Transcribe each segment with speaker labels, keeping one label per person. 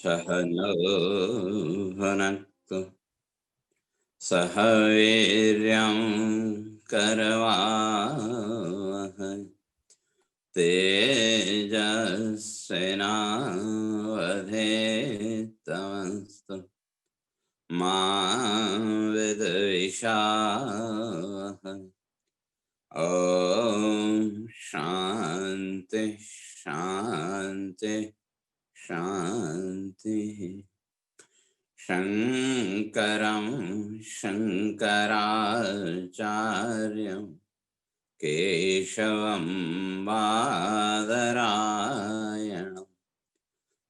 Speaker 1: सहनौ भुनक्तु सह वीर्यं करवावहै तेजस्विनावधीतमस्तु मा विद्विषावहै। ॐ शान्ति शान्ति शान्तिः। शङ्करं शङ्कराचार्यं केशवं बादरायणं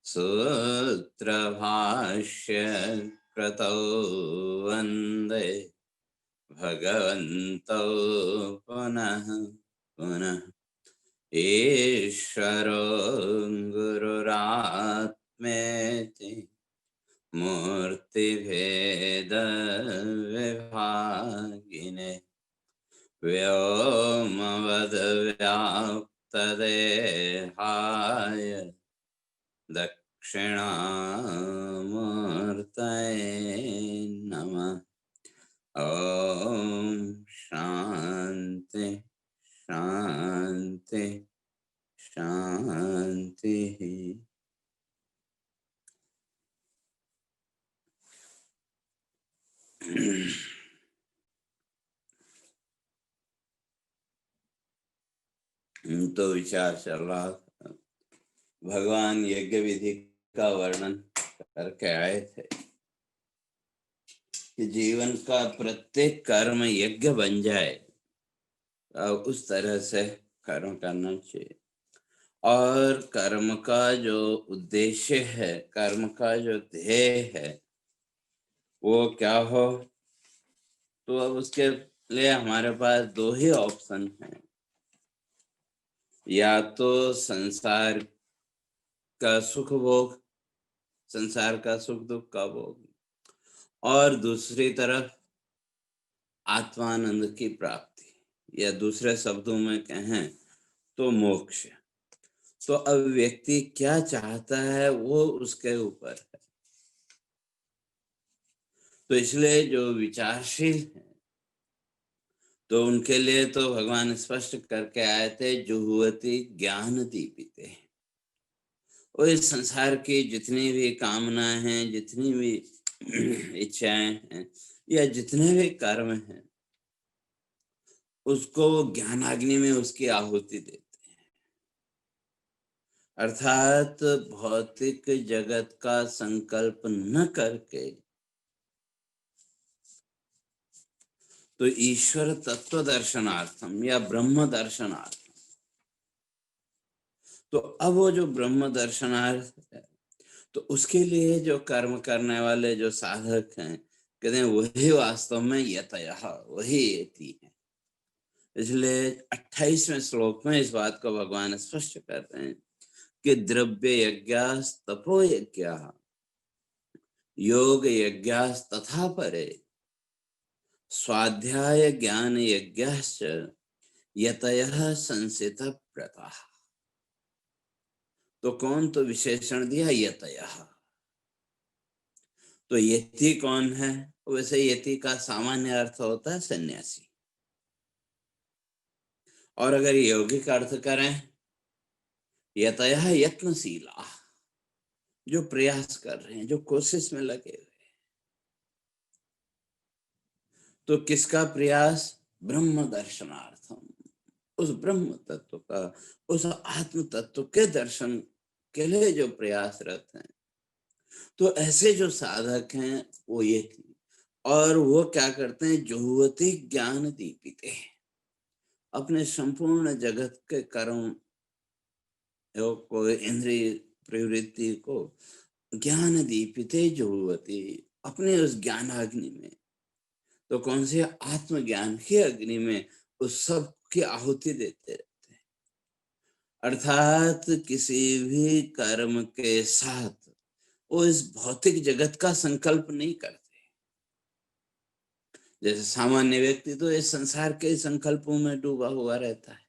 Speaker 1: सूत्रभाष्य कृतौ वन्दे भगवन्तौ पुनः पुनः। ईश्वरो गुरुरात्मेति मूर्तिभेदविभागिने व्योमवद्व्याप्तदेहाय दक्षिणामूर्तये नमः। ॐ शान्ति शान्ति शान्तिः। तो विचार चल रहा था, भगवान यज्ञ विधि का वर्णन करके आए थे कि जीवन का प्रत्येक कर्म यज्ञ बन जाए और उस तरह से कर्म करना चाहिए। और कर्म का जो उद्देश्य है, कर्म का जो ध्येय है वो क्या हो, तो अब उसके लिए हमारे पास दो ही ऑप्शन हैं। या तो संसार का सुख भोग, संसार का सुख दुख का भोग, और दूसरी तरफ आत्मानंद की प्राप्ति, या दूसरे शब्दों में कहें तो मोक्ष। तो अब व्यक्ति क्या चाहता है वो उसके ऊपर है। तो इसलिए जो विचारशील है तो उनके लिए तो भगवान स्पष्ट करके आए थे, जुहुवति ज्ञान दीपिते। और इस संसार की जितनी भी कामनाएं हैं, जितनी भी इच्छाएं हैं, या जितने भी कर्म हैं, उसको ज्ञानाग्नि में उसकी आहुति देते हैं। अर्थात भौतिक जगत का संकल्प न करके तो ईश्वर तत्व दर्शनार्थम या ब्रह्म दर्शनार्थम। तो अब वो जो ब्रह्म दर्शनार्थ है, तो उसके लिए जो कर्म करने वाले जो साधक हैं, कहते हैं वही वास्तव में यतयः, वही यति है। इसलिए 28वें श्लोक में इस बात को भगवान स्पष्ट करते हैं कि द्रव्य यज्ञास तपो यज्ञाः योग यज्ञास तथा परे स्वाध्याय ज्ञान यज्ञाश्च यतयः संसित व्रताः। तो कौन, तो विशेषण दिया यतयः। तो यति कौन है? वैसे यति का सामान्य अर्थ होता है सन्यासी, और अगर यौगिक अर्थ करें यतयः यत्नशीला, जो प्रयास कर रहे हैं, जो कोशिश में लगे हुए। तो किसका प्रयास? ब्रह्म दर्शनार्थम, उस ब्रह्म तत्व का, उस आत्म तत्व के दर्शन के लिए जो प्रयासरत हैं। तो ऐसे जो साधक हैं वो ये थी, और वो क्या करते हैं? जुहुवति ज्ञान दीपिते, अपने संपूर्ण जगत के कर्म को, इंद्रिय प्रवृत्ति को ज्ञान दीपिते जुहुवति, अपने उस ज्ञानाग्नि में। तो कौन से? आत्मज्ञान की अग्नि में उस सब की आहुति देते रहते हैं। अर्थात किसी भी कर्म के साथ वो इस भौतिक जगत का संकल्प नहीं करते। जैसे सामान्य व्यक्ति तो इस संसार के संकल्पों में डूबा हुआ रहता है।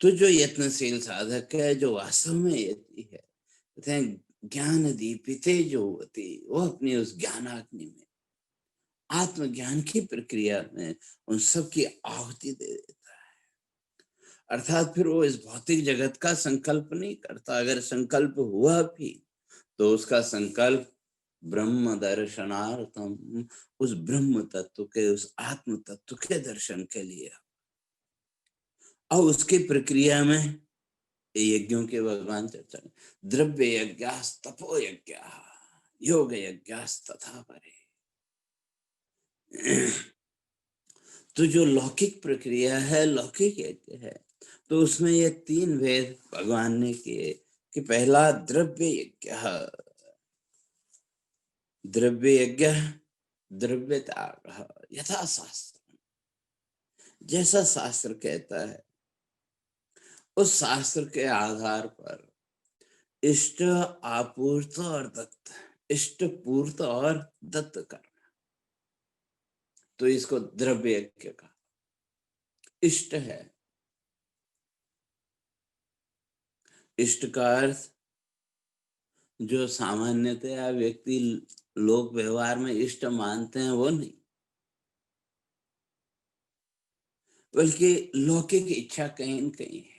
Speaker 1: तो जो यत्नशील साधक है, जो वास्तव में यति है, कहते हैं ज्ञान दीपिते जो होती, वो अपनी उस ज्ञानाग्नि में, आत्मज्ञान की प्रक्रिया में उन सब की आहुति दे देता है। अर्थात फिर वो इस भौतिक जगत का संकल्प नहीं करता। अगर संकल्प हुआ भी तो उसका संकल्प ब्रह्म दर्शनार्थम, उस ब्रह्म तत्व के, उस आत्म तत्व के दर्शन के लिए। और उसकी प्रक्रिया में यज्ञों के भगवान चर्चा, द्रव्य यज्ञास तपो यज्ञ योग यज्ञास तथा परे। तो जो लौकिक प्रक्रिया है, लौकिक यज्ञ है, तो उसमें ये तीन भेद भगवान ने किए कि पहला द्रव्य यज्ञ, द्रव्य यज्ञ द्रव्य त्याग यथा शास्त्र, जैसा शास्त्र कहता है उस शास्त्र के आधार पर इष्ट आपूर्त और दत्त, इष्ट पूर्त और दत्त करना, तो इसको द्रव्य यज्ञ का। इष्ट है, इष्ट का अर्थ जो सामान्यतया व्यक्ति लोक व्यवहार में इष्ट मानते हैं वो नहीं, बल्कि लौकिक इच्छा कहीं न कहीं है।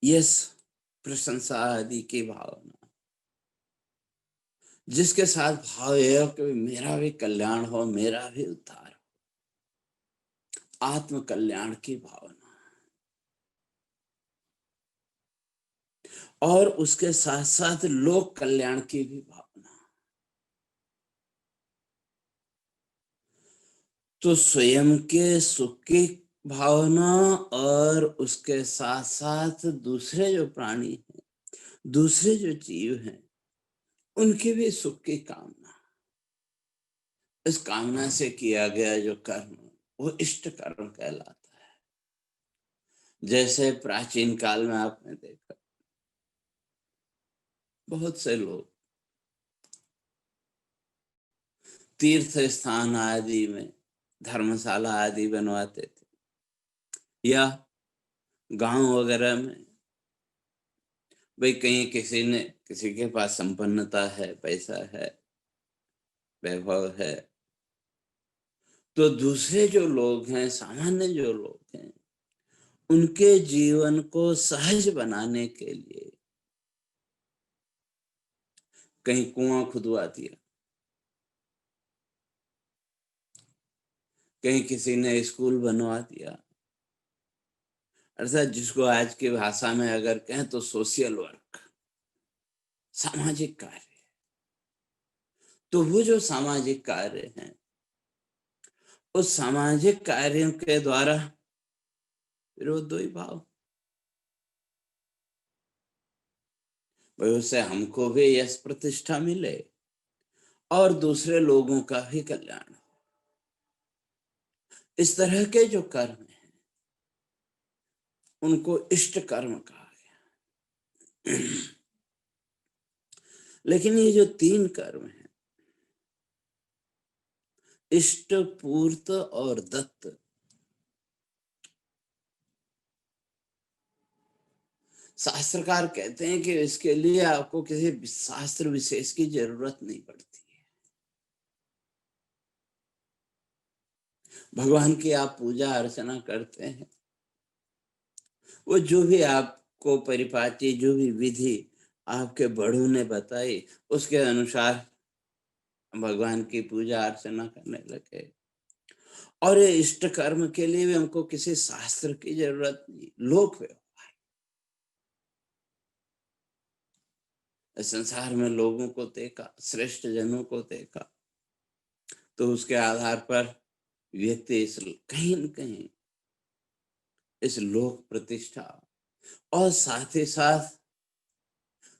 Speaker 1: यश प्रशंसा आदि की भावना, जिसके साथ भाव है कि मेरा भी कल्याण हो, मेरा भी उद्धार हो, आत्म कल्याण की भावना, और उसके साथ साथ लोक कल्याण की भी भावना। तो स्वयं के सुख की भावना और उसके साथ साथ दूसरे जो प्राणी हैं, दूसरे जो जीव हैं, उनके भी सुख की कामना, इस कामना से किया गया जो कर्म वो इष्ट कर्म कहलाता है। जैसे प्राचीन काल में आपने देखा बहुत से लोग तीर्थ स्थान आदि में धर्मशाला आदि बनवाते थे, या गांव वगैरह में भाई कहीं किसी के पास संपन्नता है, पैसा है, वैभव है, तो दूसरे जो लोग हैं, सामान्य जो लोग हैं, उनके जीवन को सहज बनाने के लिए कहीं कुआं खुदवा दिया, कहीं किसी ने स्कूल बनवा दिया, अर्थात जिसको आज की भाषा में अगर कहें तो सोशल वर्क, सामाजिक कार्य। तो वो जो सामाजिक कार्य हैं, उस सामाजिक कार्यों के द्वारा विरोध द्वैत भाव, भाई उससे हमको भी यश प्रतिष्ठा मिले और दूसरे लोगों का भी कल्याण हो। इस तरह के जो कर्म हैं उनको इष्ट कर्म कहा गया। लेकिन ये जो तीन कर्म हैं, इष्ट पूर्त और दत्त, शास्त्रकार कहते हैं कि इसके लिए आपको किसी शास्त्र विशेष की जरूरत नहीं पड़ती है। भगवान की आप पूजा अर्चना करते हैं, वो जो भी आपको परिपाटी, जो भी विधि आपके बड़ों ने बताई, उसके अनुसार भगवान की पूजा अर्चना करने लगे। और ये इष्ट कर्म के लिए भी हमको किसी शास्त्र की जरूरत नहीं। लोक व्यवहार, संसार में लोगों को देखा, श्रेष्ठ जनों को देखा, तो उसके आधार पर व्यक्ति इस कहीं न कहीं इस लोक प्रतिष्ठा और साथ ही साथ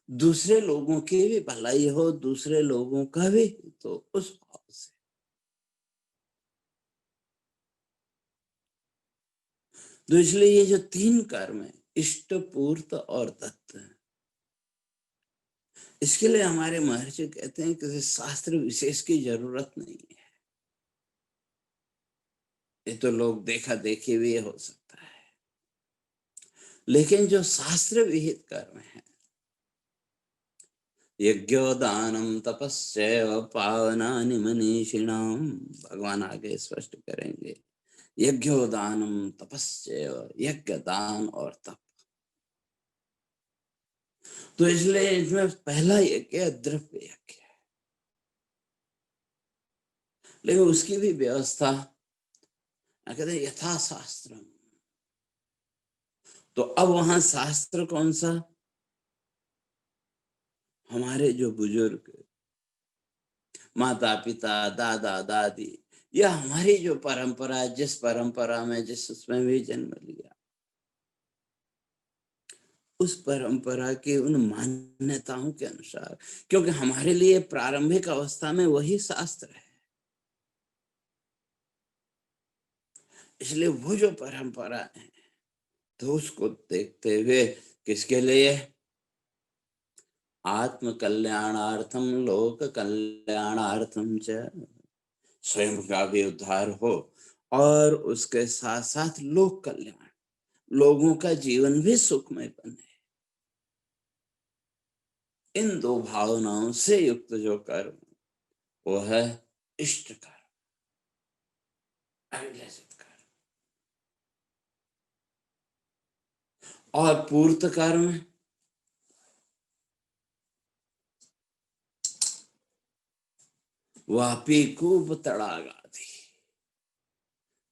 Speaker 1: दूसरे लोगों की भी भलाई हो, दूसरे लोगों का भी, तो उस भाव से। तो इसलिए ये जो तीन कर्म है, इष्ट पूर्त और दत्त, इसके लिए हमारे महर्षि कहते हैं किसी शास्त्र विशेष की जरूरत नहीं है। ये तो लोग देखा देखी भी हो सकता है। लेकिन जो शास्त्र विहित कर्म है, यज्ञोदानम तपस्यैव पावनानि मनीषिणाम, भगवान आगे स्पष्ट करेंगे। यज्ञोदानम तपस्यैव, यज्ञ, दान और तप। तो इसलिए इसमें पहला यज्ञ द्रव्य यज्ञ है, लेकिन उसकी भी व्यवस्था कहते हैं यथा शास्त्रम। तो अब वहां शास्त्र कौन सा? हमारे जो बुजुर्ग, माता पिता, दादा दादी, या हमारी जो परंपरा, जिस परंपरा में जिस उसमें भी जन्म लिया, उस परंपरा के उन मान्यताओं के अनुसार, क्योंकि हमारे लिए प्रारंभिक अवस्था में वही शास्त्र है, इसलिए वो जो परंपरा है, तो उसको देखते हुए किसके लिए? आत्म कल्याणार्थम लोक कल्याणार्थम च, स्वयं का भी उद्धार हो और उसके साथ साथ लोक कल्याण, लोगों का जीवन भी सुखमय बने। इन दो भावनाओं से युक्त जो कर्म, वो है इष्ट कर्म, अभिलषित कर्म। और पूर्त कर्म, वापी खूब तड़ागा थी,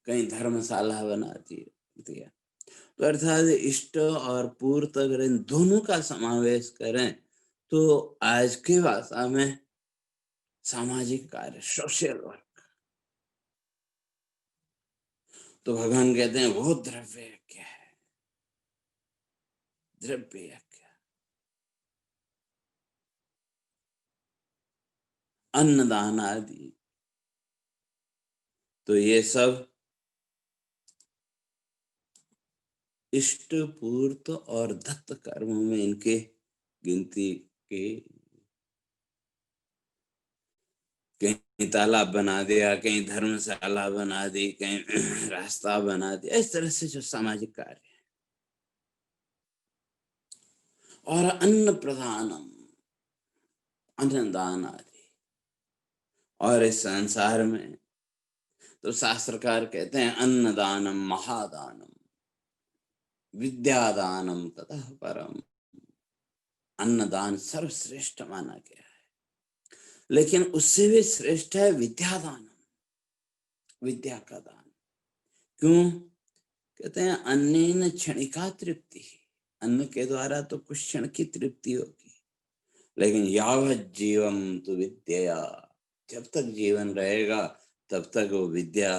Speaker 1: कहीं धर्मशाला बना दिया। तो अर्थात इष्ट और पूर्त अगर इन दोनों का समावेश करें तो आज की भाषा में सामाजिक कार्य, सोशल वर्क। तो भगवान कहते हैं वो द्रव्य यज्ञ है, द्रव्य यज्ञ, अन्नदान आदि। तो ये सब इष्ट, पूर्त और दत्त कर्मों में इनके गिनती के, कहीं तालाब बना दिया, कहीं धर्मशाला बना दी, कहीं रास्ता बना दिया, इस तरह से जो सामाजिक कार्य है। और अन्न प्रदानम, अन्नदान आदि। और इस संसार में तो शास्त्रकार कहते हैं अन्नदानम महादानम, विद्यादानम ततः परम। अन्नदान सर्वश्रेष्ठ माना गया है, लेकिन उससे भी श्रेष्ठ है विद्यादानम, विद्या का दान। क्यों? कहते हैं अन्नेन क्षणिका तृप्ति, अन्न के द्वारा तो कुछ क्षण की तृप्ति होगी, लेकिन यावत जीवम तु विद्या, जब तक जीवन रहेगा तब तक वो विद्या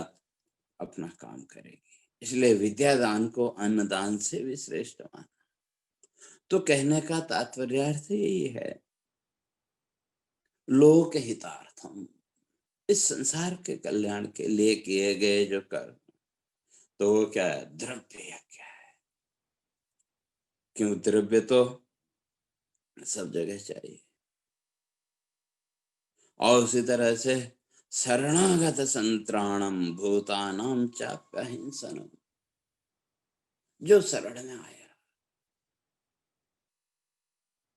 Speaker 1: अपना काम करेगी। इसलिए विद्यादान को अन्नदान से भी श्रेष्ठ माना। तो कहने का तात्पर्यार्थ यही है, लोक हितार्थम, इस संसार के कल्याण के लिए किए गए जो कर्म, तो वो क्या है? द्रव्य यज्ञ है। क्यों? द्रव्य तो सब जगह चाहिए। और उसी तरह से शरणागत संत्राणम भूतानाम चाप्यहिंसनम, जो शरण में आया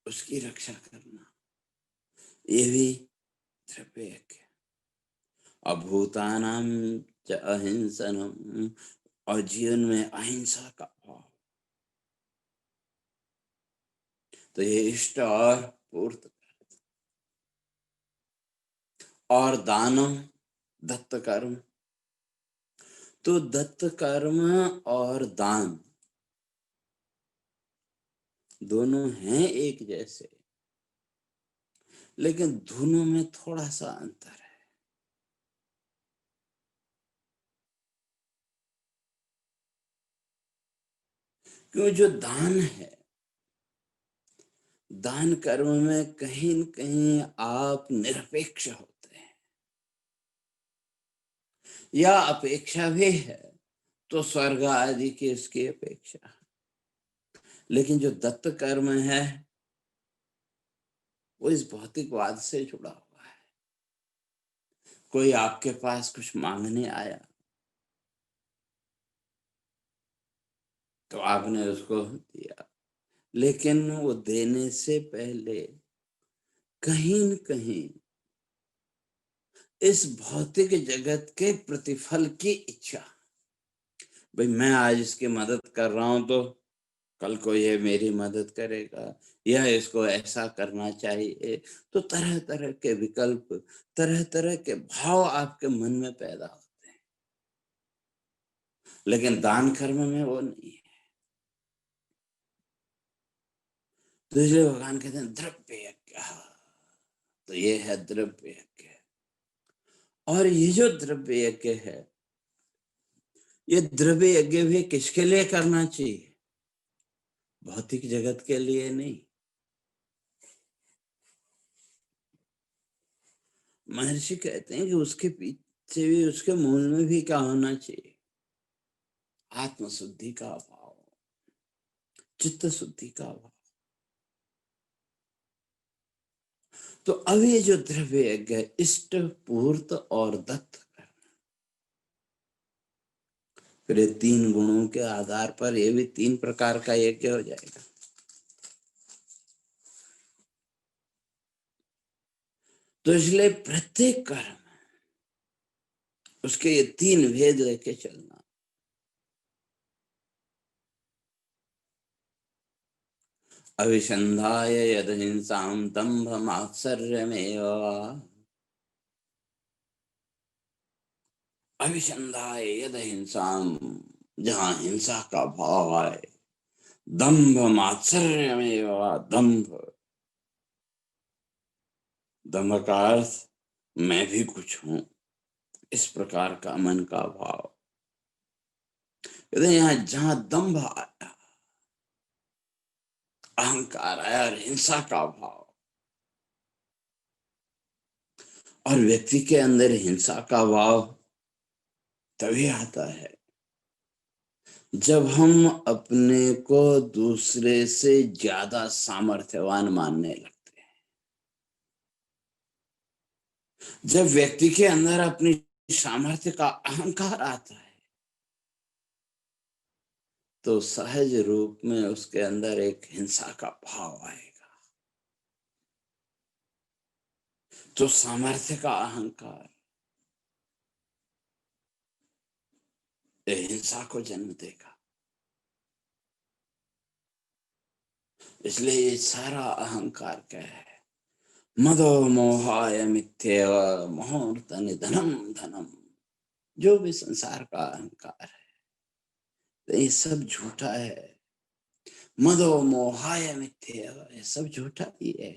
Speaker 1: उसकी रक्षा करना, ये भी द्रव्य यज्ञ। अभूतानाम च अहिंसनम, और जीवन में अहिंसा का भाव, तो ये इष्ट और पूर्त। और दानम, दत्त कर्म। तो दत्त कर्म और दान दोनों हैं एक जैसे, लेकिन दोनों में थोड़ा सा अंतर है। क्यों? जो दान है, दान कर्म में कहीं न कहीं आप निरपेक्ष होते हैं, या अपेक्षा भी है तो स्वर्ग आदि की उसकी अपेक्षा। लेकिन जो दत्त कर्म है वो इस भौतिकवाद से जुड़ा हुआ है। कोई आपके पास कुछ मांगने आया, तो आपने उसको दिया, लेकिन वो देने से पहले कहीं न कहीं इस भौतिक जगत के प्रतिफल की इच्छा, भाई मैं आज इसकी मदद कर रहा हूं तो कल को ये मेरी मदद करेगा, या इसको ऐसा करना चाहिए। तो तरह तरह के विकल्प, तरह तरह के भाव आपके मन में पैदा होते हैं, लेकिन दान कर्म में वो नहीं है। तो इसलिए भगवान कहते हैं द्रव्य यज्ञ, तो ये है द्रव्य यज्ञ। और ये जो द्रव्य यज्ञ है, ये द्रव्य यज्ञ भी किसके लिए करना चाहिए? भौतिक जगत के लिए नहीं। महर्षि कहते हैं कि उसके पीछे भी, उसके मूल में भी क्या होना चाहिए? आत्म शुद्धि का भाव, चित्त शुद्धि का भाव। तो अब ये जो द्रव्य यज्ञ है, इष्ट, पूर्त और दत्त, फिर ये 3 गुणों के आधार पर ये भी 3 प्रकार का यज्ञ हो जाएगा। तो इसलिए प्रत्येक कर्म उसके ये 3 भेद लेके चलना। अभिसंधाय यद हिंसाम दंभ मात्सर्यमेव, अभिसंधाय यद हिंसाम, जहां हिंसा का भाव आए, दंभ मात्सर्यमेव, दंभ, दंभ का अर्थ मैं भी कुछ हूं, इस प्रकार का मन का भाव। कहते हैं यहाँ जहां दंभ आया, अहंकार आया और हिंसा का भाव, और व्यक्ति के अंदर हिंसा का भाव तभी आता है जब हम अपने को दूसरे से ज्यादा सामर्थ्यवान मानने लगते हैं। जब व्यक्ति के अंदर अपनी सामर्थ्य का अहंकार आता है, तो सहज रूप में उसके अंदर एक हिंसा का भाव आएगा। तो सामर्थ्य का अहंकार हिंसा को जन्म देगा। इसलिए ये सारा अहंकार क्या है? मदो मोहाय मिथ्येव मुहूर्त निधनम धनम। जो भी संसार का अहंकार है, तो ये सब झूठा है। मदो मोहाय मिथ्येव, ये सब झूठा ही है।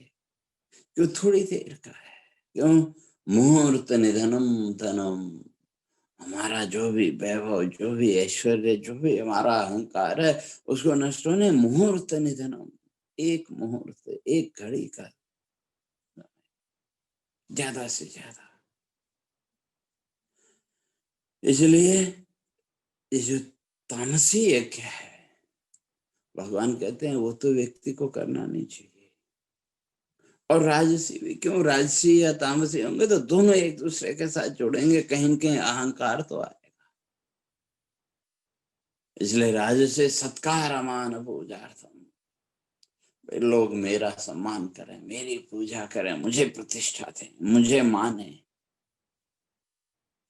Speaker 1: क्यों? थोड़ी देर का है। क्यों? मुहूर्त निधनम धनम। हमारा जो भी वैभव, जो भी ऐश्वर्य, जो भी हमारा अहंकार है, उसको नष्ट होने मुहूर्त निधनम, एक मुहूर्त, एक घड़ी का, ज्यादा से ज्यादा। इसलिए ये जो तामसी यज्ञ है, भगवान कहते हैं वो तो व्यक्ति को करना नहीं चाहिए। और राजसी भी क्यों? राजसी या तामसी होंगे तो दोनों एक दूसरे के साथ जुड़ेंगे, कहीं न कहीं अहंकार तो आएगा। इसलिए राजसे सत्कार अमान पूजार्थम, लोग मेरा सम्मान करें, मेरी पूजा करें, मुझे प्रतिष्ठा दें, मुझे माने,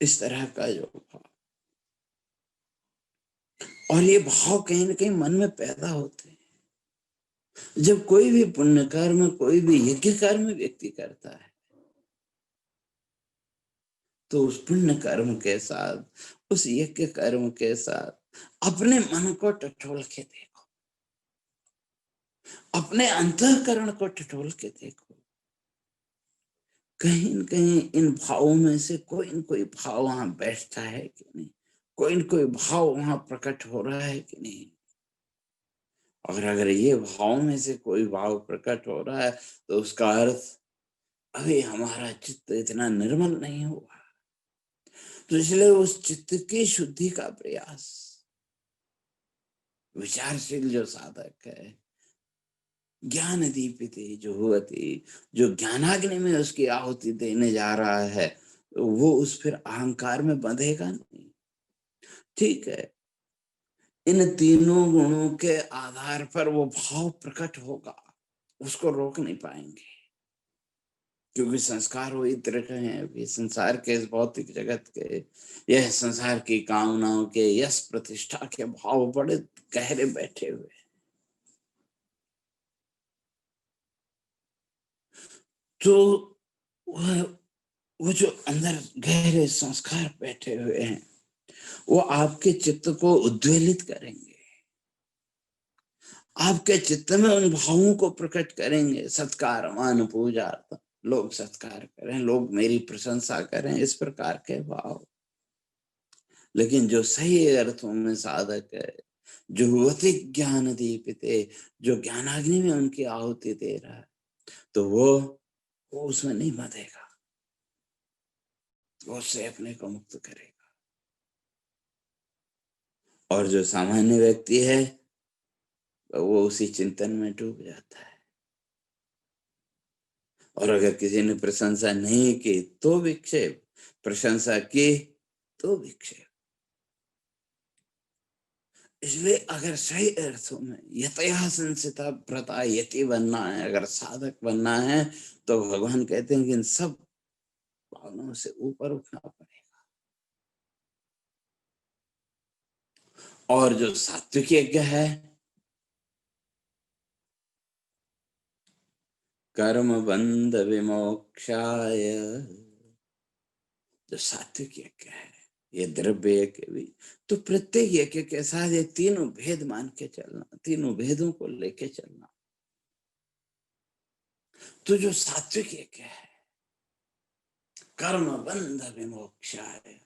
Speaker 1: इस तरह का जो भाव। और ये भाव कहीं ना कहीं मन में पैदा होते हैं जब कोई भी पुण्य कर्म, कोई भी यज्ञ कर्म व्यक्ति करता है, तो उस पुण्य कर्म के साथ, उस यज्ञ कर्म के साथ अपने मन को टटोल के देखो, अपने अंतःकरण को टटोल के देखो। कहीं न कहीं इन भावों में से कोई न कोई भाव वहां बैठता है कि नहीं, कोई न कोई भाव वहां प्रकट हो रहा है कि नहीं। और अगर ये भाव में से कोई भाव प्रकट हो रहा है, तो उसका अर्थ अभी हमारा चित्त इतना निर्मल नहीं हुआ। तो इसलिए उस चित्त की शुद्धि का प्रयास विचारशील जो साधक है, ज्ञान दीपिते जो होती, जो ज्ञानाग्नि में उसकी आहुति देने जा रहा है, तो वो उस फिर अहंकार में बंधेगा नहीं। ठीक है, इन तीनों गुणों के आधार पर वो भाव प्रकट होगा, उसको रोक नहीं पाएंगे, क्योंकि संस्कार वही तरह हैं अभी संसार के, इस भौतिक जगत के, यह संसार की कामनाओं के, यश प्रतिष्ठा के भाव बड़े गहरे बैठे हुए। तो वो जो अंदर गहरे संस्कार बैठे हुए हैं, वो आपके चित्त को उद्वेलित करेंगे, आपके चित्त में उन भावों को प्रकट करेंगे। सत्कार, मान, पूजा, लोग सत्कार करें, लोग मेरी प्रशंसा करें, इस प्रकार के भाव। लेकिन जो सही अर्थों में साधक है, जो अति ज्ञान दीपिते, जो ज्ञानाग्नि में उनकी आहुति दे रहा है, तो वो उसमें नहीं मधेगा, वो उससे अपने को मुक्त करेगा। और जो सामान्य व्यक्ति है वो उसी चिंतन में डूब जाता है। और अगर किसी ने प्रशंसा नहीं की तो विक्षेप, प्रशंसा की तो विक्षेप। इसलिए अगर सही अर्थों में यतया संसिता व्रता यति बनना है, अगर साधक बनना है, तो भगवान कहते हैं कि इन सब भावनाओं से ऊपर उठना पड़ेगा। और जो सात्विक यज्ञ है, कर्म बंध विमोक्षाय, जो सात्विक यज्ञ है, ये द्रव्य यज्ञ भी, तो प्रत्येक यज्ञ के साथ ये तीनों भेद मान के चलना, तीनों भेदों को लेके चलना। तो जो सात्विक यज्ञ है, कर्म बंध विमोक्षाय,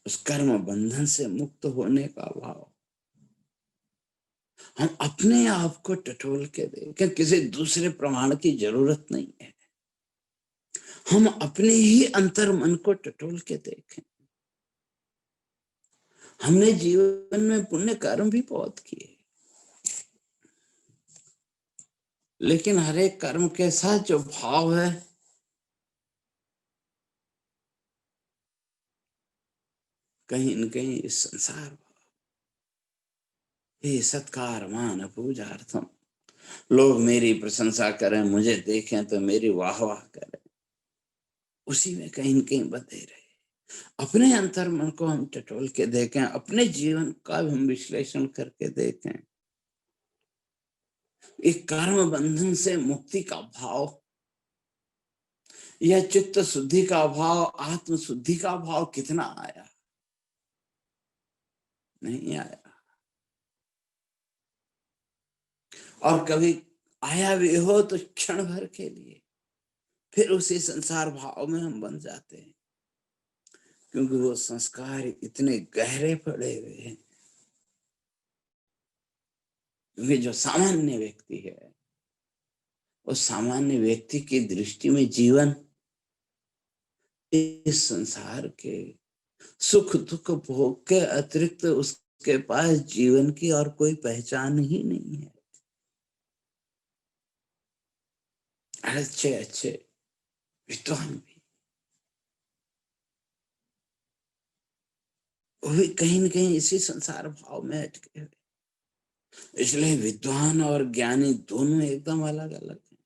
Speaker 1: उस कर्म बंधन से मुक्त होने का भाव। हम अपने आप को टटोल के देखें, किसी दूसरे प्रमाण की जरूरत नहीं है। हम अपने ही अंतर मन को टटोल के देखें। हमने जीवन में पुण्य कर्म भी बहुत किए, लेकिन हर एक कर्म के साथ जो भाव है, कहीं न कहीं इस संसार भाव, ये सत्कार, मान, पूजार्थम, लोग मेरी प्रशंसा करें, मुझे देखें तो मेरी वाह वाह करें, उसी में कहीं न कहीं बंधे रहे। अपने अंतर मन को हम टटोल के देखें, अपने जीवन का भी हम विश्लेषण करके देखें। एक कर्म बंधन से मुक्ति का भाव, यह चित्त शुद्धि का भाव, आत्म शुद्धि का भाव कितना आया? नहीं आया। और कभी आया भी हो तो क्षण भर के लिए, फिर उसी संसार भाव में हम बन जाते हैं, क्योंकि वो संस्कार इतने गहरे पड़े हुए हैं। क्योंकि जो सामान्य व्यक्ति है, उस सामान्य व्यक्ति की दृष्टि में जीवन इस संसार के सुख दुख भोग के अतिरिक्त उसके पास जीवन की और कोई पहचान ही नहीं है। अच्छे अच्छे विद्वान भी, वो भी कहीं न कहीं इसी संसार भाव में अटके हुए। इसलिए विद्वान और ज्ञानी दोनों एकदम अलग अलग हैं,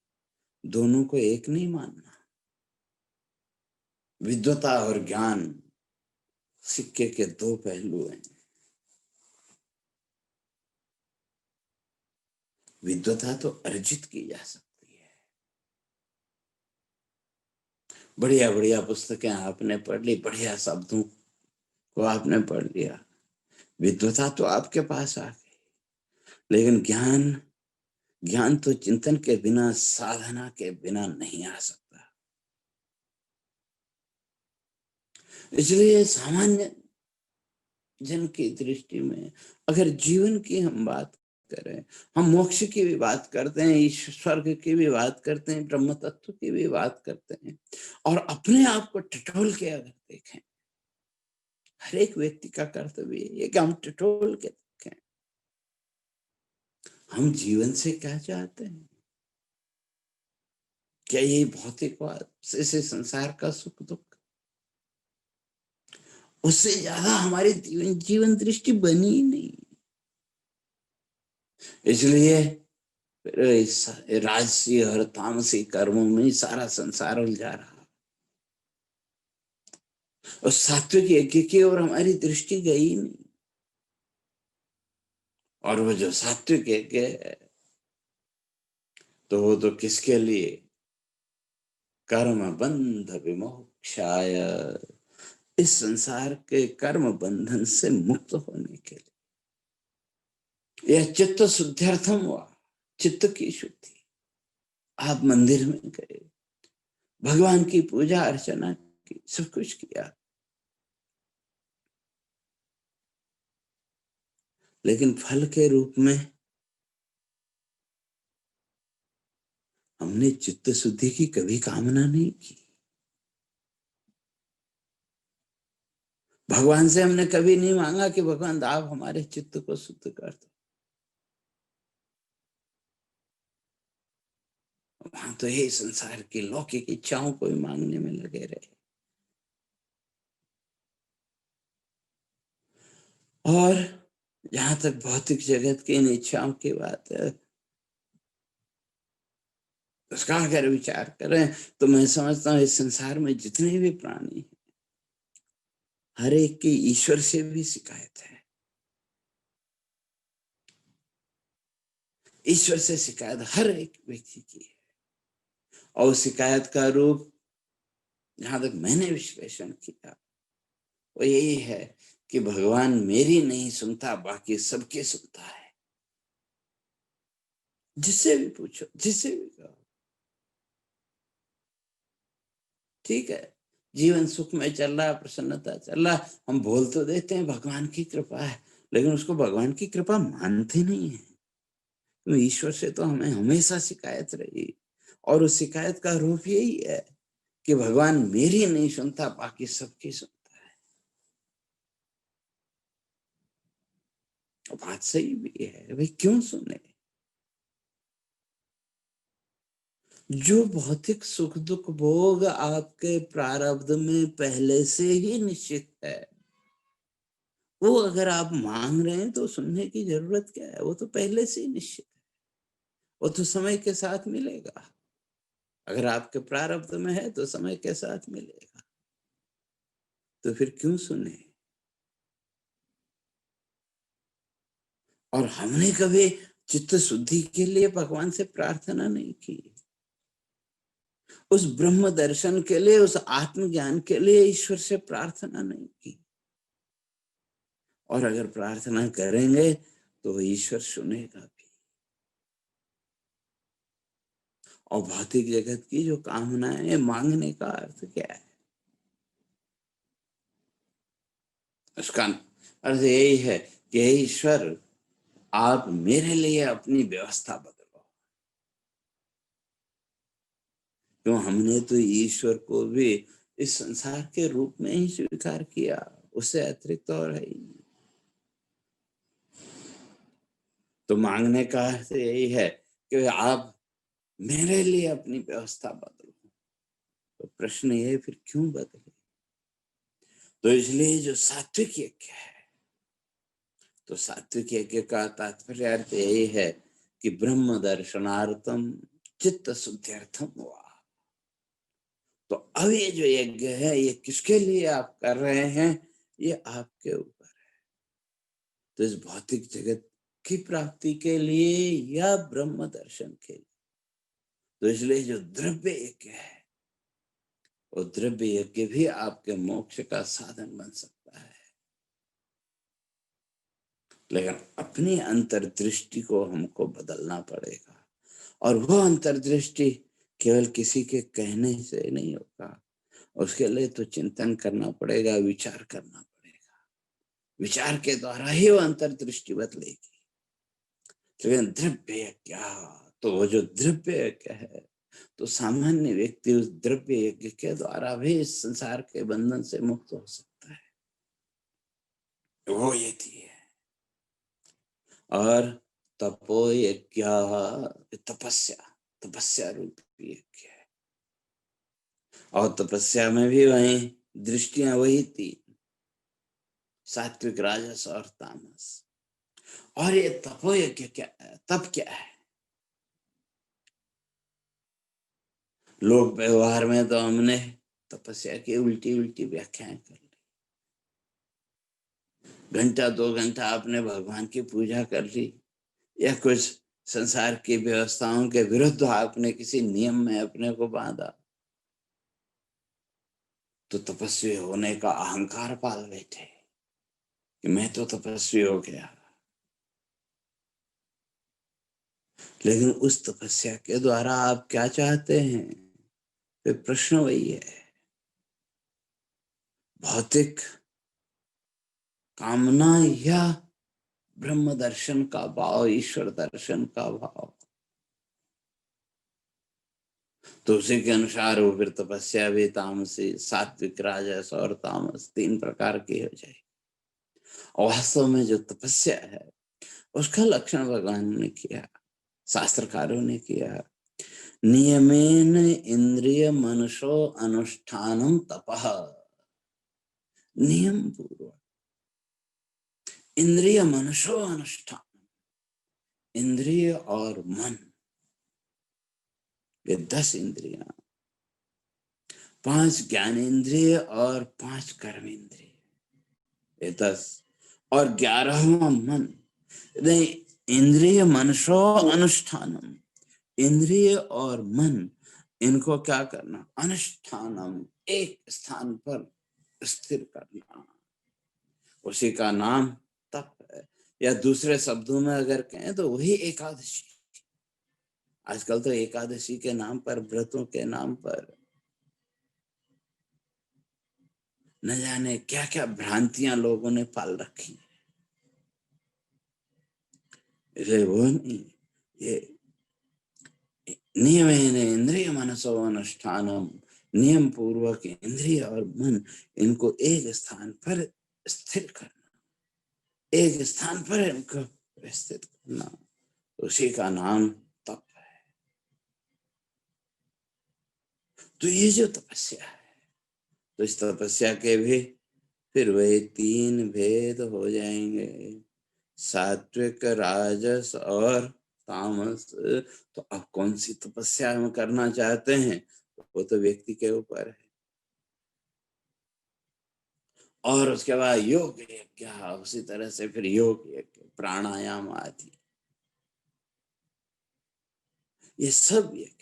Speaker 1: दोनों को एक नहीं मानना। विद्वता और ज्ञान सिक्के के दो पहलू हैं। विद्वता तो अर्जित की जा सकती है, बढ़िया बढ़िया पुस्तकें आपने पढ़ ली, बढ़िया शब्दों को आपने पढ़ लिया, विद्वता तो आपके पास आ गई। लेकिन ज्ञान, ज्ञान तो चिंतन के बिना, साधना के बिना नहीं आ सकता। इसलिए सामान्य जन की दृष्टि में अगर जीवन की हम बात करें, हम मोक्ष की भी बात करते हैं, स्वर्ग की भी बात करते हैं, ब्रह्म तत्व की भी बात करते हैं, और अपने आप को टटोल के अगर देखें, हर एक व्यक्ति का कर्तव्य ये कि हम टटोल के देखें, हम जीवन से क्या चाहते हैं? क्या ये भौतिकवाद, इसे संसार का सुख दुख, उससे ज्यादा हमारी जीवन दृष्टि बनी ही नहीं। इसलिए फिर इस राजसी और तामसी कर्मों में ही सारा संसार उलझा रहा, और सात्विक यज्ञ की ओर हमारी दृष्टि गई ही नहीं। और वो जो सात्विक यज्ञ है, तो वो तो किसके लिए? कर्म बंध विमोक्षाय, इस संसार के कर्म बंधन से मुक्त होने के लिए। यह चित्त शुद्ध्यर्थम हुआ, चित्त की शुद्धि। आप मंदिर में गए, भगवान की पूजा अर्चना की, सब कुछ किया, लेकिन फल के रूप में हमने चित्त शुद्धि की कभी कामना नहीं की। भगवान से हमने कभी नहीं मांगा कि भगवान आप हमारे चित्त को शुद्ध कर दो। वहां तो यही संसार की लौकिक इच्छाओं को भी मांगने में लगे रहे। और जहां तक भौतिक जगत की इन इच्छाओं की बात है, उसका अगर विचार करें तो मैं समझता हूँ इस संसार में जितने भी प्राणी हैं, हर एक की ईश्वर से भी शिकायत है। ईश्वर से शिकायत हर एक व्यक्ति की है। और शिकायत का रूप, जहां तक मैंने विश्लेषण किया, वो यही है कि भगवान मेरी नहीं सुनता, बाकी सबके सुनता है। जिससे भी पूछो, जिससे भी कहो, ठीक है, जीवन सुख में चल रहा, प्रसन्नता चल रहा, हम बोल तो देते हैं भगवान की कृपा है, लेकिन उसको भगवान की कृपा मानते नहीं है। तो ईश्वर से तो हमें हमेशा शिकायत रही, और उस शिकायत का रूप यही है कि भगवान मेरी नहीं सुनता, बाकी सबकी सुनता है। और बात सही भी है भाई, क्यों सुने? जो भौतिक सुख दुख भोग आपके प्रारब्ध में पहले से ही निश्चित है, वो अगर आप मांग रहे हैं तो सुनने की जरूरत क्या है? वो तो पहले से ही निश्चित है, वो तो समय के साथ मिलेगा। अगर आपके प्रारब्ध में है तो समय के साथ मिलेगा, तो फिर क्यों सुने? और हमने कभी चित्त शुद्धि के लिए भगवान से प्रार्थना नहीं की, उस ब्रह्म दर्शन के लिए, उस आत्मज्ञान के लिए ईश्वर से प्रार्थना नहीं की। और अगर प्रार्थना करेंगे तो ईश्वर सुनेगा भी। और भौतिक जगत की जो कामनाएं, मांगने का अर्थ क्या है? उसका अर्थ यही है कि हे ईश्वर, आप मेरे लिए अपनी व्यवस्था बदलो। क्यों? हमने तो ईश्वर को भी इस संसार के रूप में ही स्वीकार किया, उससे अतिरिक्त और है ही नहीं। तो मांगने का अर्थ यही है कि आप मेरे लिए अपनी व्यवस्था बदलो। तो प्रश्न ये, फिर क्यों बदले? तो इसलिए जो सात्विक यज्ञ है, तो सात्विक यज्ञ का तात्पर्य अर्थ यही है कि ब्रह्म दर्शनार्थम चित्त शुद्ध्यर्थम हुआ। तो अब ये जो यज्ञ है, ये किसके लिए आप कर रहे हैं? ये आपके ऊपर है। तो इस भौतिक जगत की प्राप्ति के लिए या ब्रह्म दर्शन के लिए? तो इसलिए जो द्रव्य यज्ञ है, वो द्रव्य यज्ञ भी आपके मोक्ष का साधन बन सकता है, लेकिन अपनी अंतर्दृष्टि को हमको बदलना पड़ेगा। और वो अंतर्दृष्टि केवल किसी के कहने से नहीं होगा, उसके लिए तो चिंतन करना पड़ेगा, विचार करना पड़ेगा। विचार के द्वारा ही वो अंतर्दृष्टि बदलेगी। लेकिन द्रव्य क्या? तो वो जो द्रव्य यज्ञ है, तो सामान्य व्यक्ति उस द्रव्य यज्ञ के द्वारा भी इस संसार के बंधन से मुक्त हो सकता है। वो यदि है। और तपो यज्ञ, तपस्या, तपस्या रूपी यज्ञ है। और तपस्या में भी वही दृष्टियां वही थी। सात्विक, राजस और तामस। और ये तपोयज्ञ क्या है, तप क्या है? लोक व्यवहार में तो हमने तपस्या की उल्टी उल्टी व्याख्याएं कर ली। घंटा 2 घंटा आपने भगवान की पूजा कर ली, या कुछ संसार की व्यवस्थाओं के विरुद्ध आपने किसी नियम में अपने को बांधा, तो तपस्वी होने का अहंकार पाल बैठे कि मैं तो तपस्वी हो गया। लेकिन उस तपस्या के द्वारा आप क्या चाहते हैं? फिर प्रश्न वही है, भौतिक कामना या ब्रह्म दर्शन का भाव, ईश्वर दर्शन का भाव? तो उसी के अनुसार वो फिर तपस्या भी तामसी, सात्विक, राजस और तामस 3 प्रकार की हो जाएगी। और वास्तव में जो तपस्या है उसका लक्षण भगवान ने किया, शास्त्रकारों ने किया। नियमेन इंद्रिय मनसो अनुष्ठानम तपः। नियम पूर्वक इंद्रिय मनसो अनुष्ठान, इंद्रिय और मन, ये 10 इंद्रियां, 5 ज्ञानेंद्रिय और 5 कर्म इंद्रिय, ये 10, और 11वां मन। नहीं, इंद्रिय मनसो अनुष्ठानम, इंद्रिय और मन, इनको क्या करना? अनुष्ठानम, एक स्थान पर स्थिर करना, उसी का नाम तप है। या दूसरे शब्दों में अगर कहें तो वही एकादशी। आजकल तो एकादशी के नाम पर, व्रतों के नाम पर न जाने क्या क्या भ्रांतियां लोगों ने पाल रखी। इसलिए वो नहीं, ये नियमेन इंद्रिय मनसो अनुष्ठानम, नियम पूर्वक इंद्रिय और मन, इनको एक स्थान पर स्थिर करना, एक स्थान पर इनको स्थित करना, उसी का नाम तप है। तो ये जो तपस्या है, तो इस तपस्या के भी फिर वही 3 भेद हो जाएंगे, सात्विक, राजस और तामस। तो अब कौन सी तपस्या हम करना चाहते हैं, वो तो व्यक्ति के ऊपर है। और उसके बाद योग यज्ञ, उसी तरह से फिर योग यज्ञ, प्राणायाम आदि, ये सब यज्ञ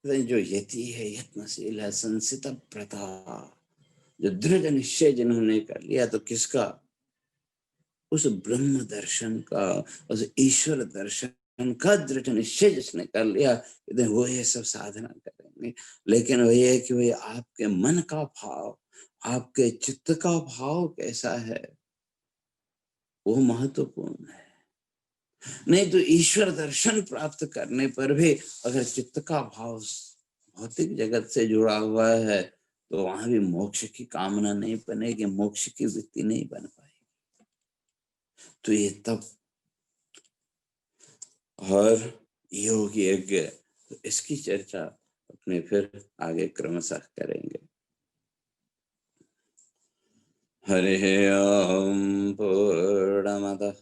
Speaker 1: जो यति है, यत्नशील है, संसित प्रथा, जो दृढ़ निश्चय जिन्होंने कर लिया, तो किसका? उस ब्रह्म दर्शन का, उस ईश्वर दर्शन का दृढ़ निश्चय जिसने कर लिया, वो ये सब साधना करेंगे। लेकिन वही है कि वही आपके मन का भाव, आपके चित्त का भाव कैसा है, वो महत्वपूर्ण है। नहीं तो ईश्वर दर्शन प्राप्त करने पर भी अगर चित्त का भाव भौतिक जगत से जुड़ा हुआ है, तो वहां भी मोक्ष की कामना नहीं बनेगी, मोक्ष की वृत्ति नहीं बन पाएगी। तो ये तब और योग यज्ञ, तो इसकी चर्चा अपने फिर आगे क्रमशः करेंगे। हरिः ओम पूर्णमदः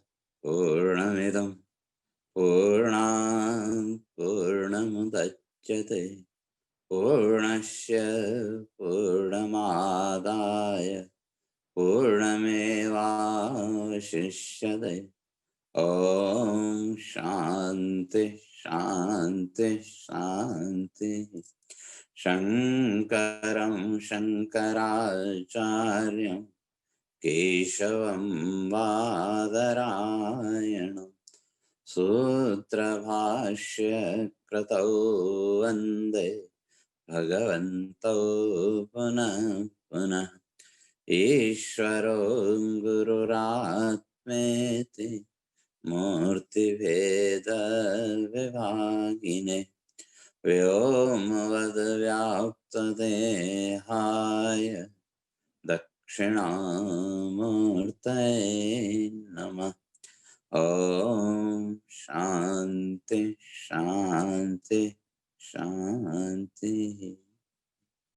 Speaker 1: पूर्णमिदं पूर्णात् पूर्णमुदच्यते पूर्णस्य पूर्णमादाय पूर्णमेवावशिष्यते। ओम शांति शांति शांति। शंकरं शंकराचार्यं केशवं बादरायणं सूत्रभाष्य कृतौ वन्दे भगवन्तौ पुनः पुनः। ईश्वरो गुरुरात्मेति मूर्तिभेद विभागिने व्योमवद्व्याप्तदेहाय दक्षिणामूर्तये नमः। ओम शांति शांति शांति।